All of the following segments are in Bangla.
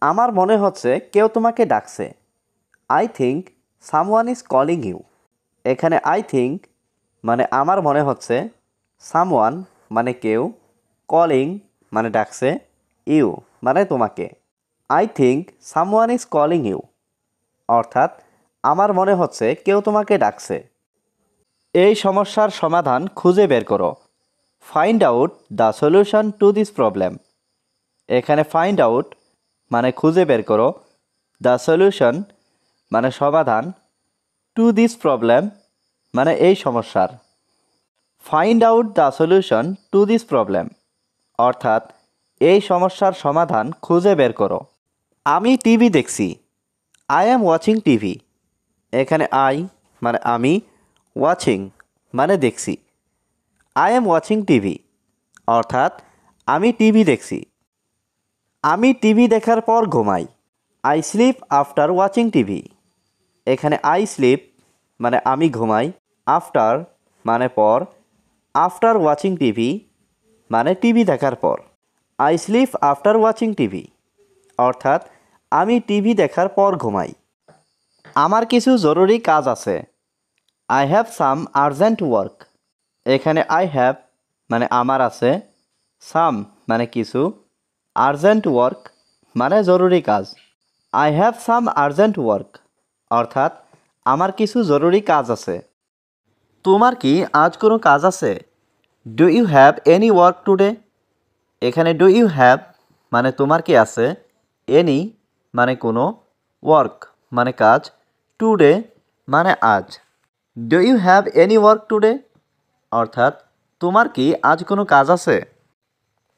আমার মনে হচ্ছে কেউ তোমাকে ডাকছে। I think someone is calling you. এখানে আই থিঙ্ক মানে আমার মনে হচ্ছে, সামওয়ান মানে কেউ, কলিং মানে ডাকছে, ইউ মানে তোমাকে। I think someone is calling you, অর্থাৎ আমার মনে হচ্ছে কেউ তোমাকে ডাকছে। এই সমস্যার সমাধান খুঁজে বের করো। Find out the solution to this problem. এখানে ফাইন্ড আউট মানে খুঁজে বের করো, দ্য সলিউশন মানে সমাধান, টু দিস প্রবলেম মানে এই সমস্যার। Find out the solution to this problem অর্থাৎ এই সমস্যার সমাধান খুঁজে বের করো। আমি টিভি দেখছি। I am watching TV. এখানে আই মানে আমি, ওয়াচিং মানে দেখছি। আই অ্যাম ওয়াচিং টিভি অর্থাৎ আমি টিভি দেখছি। আমি টিভি দেখার পর ঘুমাই। I sleep after watching TV. এখানে আই স্লিপ মানে আমি ঘুমাই, আফটার মানে পর, আফটার ওয়াচিং টিভি মানে টিভি দেখার পর। I sleep after watching TV অর্থাৎ আমি টিভি দেখার পর ঘুমাই। আমার কিছু জরুরি কাজ আছে। I have some urgent work. এখানে আই হ্যাভ মানে আমার আছে, সাম মানে কিছু, আর্জেন্ট ওয়ার্ক মানে জরুরি কাজ। I have some urgent work অর্থাৎ আমার কিছু জরুরি কাজ আছে। তোমার কি আজ কোনো কাজ আছে? Do you have any work today? এখানে ডু ইউ হ্যাভ মানে তোমার কি আছে, এনি মানে কোনো, ওয়ার্ক মানে কাজ, টুডে মানে আজ। Do you have any work today অর্থাৎ তোমার কি আজ কোনো কাজ আছে?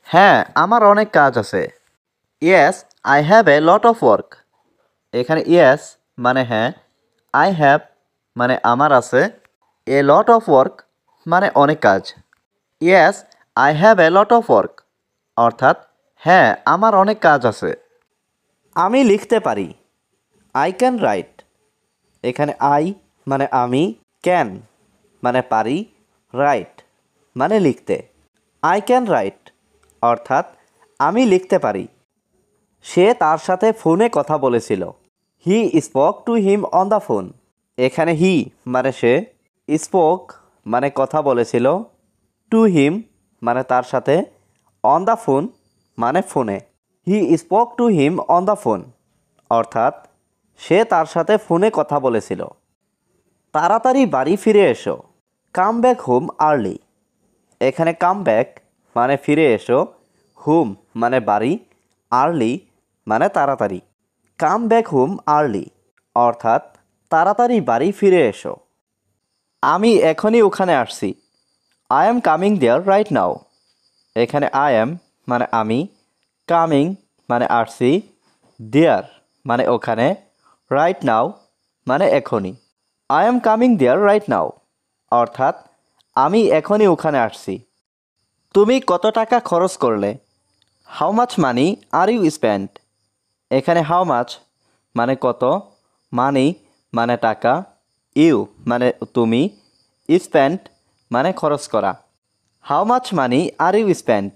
হ্যাঁ, আমার অনেক কাজ আছে। Yes, I have a lot of work. এখানে ইয়েস মানে হ্যাঁ, আই হ্যাভ মানে আমার আছে, এ লট অফ ওয়ার্ক মানে অনেক কাজ। Yes, I have a lot of work অর্থাৎ হ্যাঁ, আমার অনেক কাজ আছে। আমি লিখতে পারি। I can write. এখানে আই মানে আমি, ক্যান মানে পারি, রাইট মানে লিখতে। আই ক্যান রাইট অর্থাৎ আমি লিখতে পারি। সে তার সাথে ফোনে কথা বলেছিল। He spoke to him on the phone. এখানে হি মানে সে, স্পোক মানে কথা বলেছিল, টু হিম মানে তার সাথে, অন দ্য ফোন মানে ফোনে। He spoke to him on the phone অর্থাৎ সে তার সাথে ফোনে কথা বলেছিল। তাড়াতাড়ি বাড়ি ফিরে এসো। Come back home early. এখানে কাম ব্যাক মানে ফিরে এসো, হোম মানে বাড়ি, আর্লি মানে তাড়াতাড়ি। কাম ব্যাক হোম আর্লি অর্থাৎ তাড়াতাড়ি বাড়ি ফিরে এসো। আমি এখনই ওখানে আসছি। I am coming there right now. এখানে আই অ্যাম মানে আমি, কামিং মানে আসছি, দেয়ার মানে ওখানে, রাইট নাও মানে এখনই। I am coming there right now অর্থাৎ আমি এখনই ওখানে আসছি। তুমি কত টাকা খরচ করলে? How much money are you spend. এখানে হাউ মাচ মানে কত, মানি মানে টাকা, ইউ মানে তুমি, স্পেন্ড মানে খরচ করা। How much money are you spend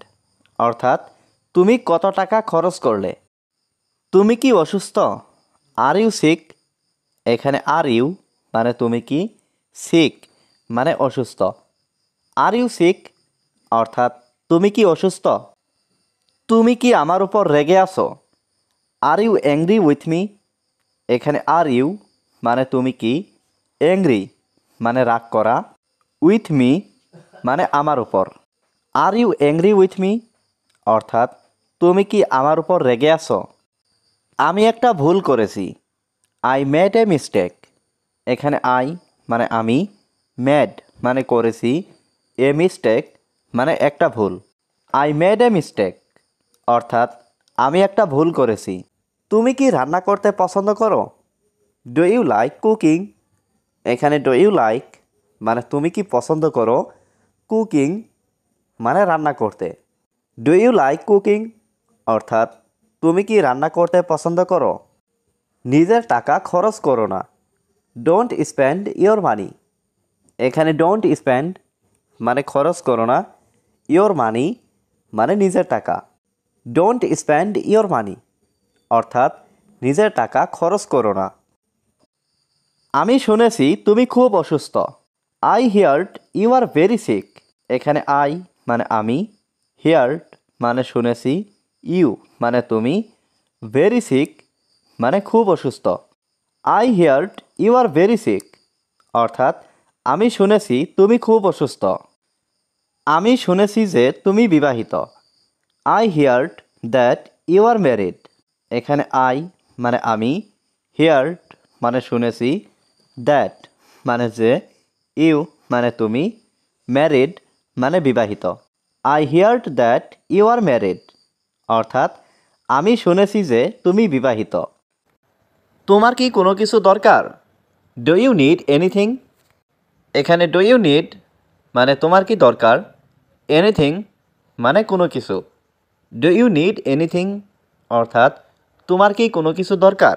অর্থাৎ তুমি কত টাকা খরচ করলে। তুমি কি অসুস্থ? Are you sick. এখানে আর ইউ মানে তুমি কি, সিক মানে অসুস্থ। আর ইউ সিক অর্থাৎ তুমি কি অসুস্থ। তুমি কি আমার উপর রেগে আছো? Are you angry with me. এখানে আর ইউ মানে তুমি কি, অ্যাংরি মানে রাগ করা, উইথ মি মানে আমার উপর। Are you angry with me অর্থাৎ তুমি কি আমার উপর রেগে আছো। আমি একটা ভুল করেছি। I made a mistake. এখানে আই মানে আমি, মেড মানে করেছি, এ মিস্টেক মানে একটা ভুল। আই মেড এ মিস্টেক অর্থাৎ আমি একটা ভুল করেছি। তুমি কি রান্না করতে পছন্দ করো? Do you like cooking. এখানে ডু ইউ লাইক মানে তুমি কি পছন্দ করো, কুকিং মানে রান্না করতে। ডু ইউ লাইক কুকিং অর্থাৎ তুমি কি রান্না করতে পছন্দ করো। নিজের টাকা খরচ করো না। ডোন্ট স্পেন্ড ইয়োর মানি। এখানে ডোন্ট স্পেন্ড মানে খরচ করো না, ইয়োর মানি মানে নিজের টাকা। ডোন্ট স্পেন্ড ইয়োর মানি অর্থাৎ নিজের টাকা খরচ করো না। আমি শুনেছি তুমি খুব অসুস্থ। I heard you are very sick. এখানে আই মানে আমি, হিয়ার্ড মানে শুনেছি, ইউ মানে তুমি, ভেরি সিক মানে খুব অসুস্থ। I heard you are very sick অর্থাৎ আমি শুনেছি তুমি খুব অসুস্থ। আমি শুনেছি যে তুমি বিবাহিত। I heard that you are married. এখানে আই মানে আমি, হিয়ার্ড মানে শুনেছি, দ্যাট মানে যে, ইউ মানে তুমি, ম্যারিড মানে বিবাহিত। I heard that you are married অর্থাৎ আমি শুনেছি যে তুমি বিবাহিত। তোমার কি কোনো কিছু দরকার? Do you need anything? এখানে ডু ইউ নিড মানে তোমার কি দরকার, এনিথিং মানে কোনো কিছু। ডু ইউ নিড এনিথিং অর্থাৎ তোমার কি কোনো কিছু দরকার?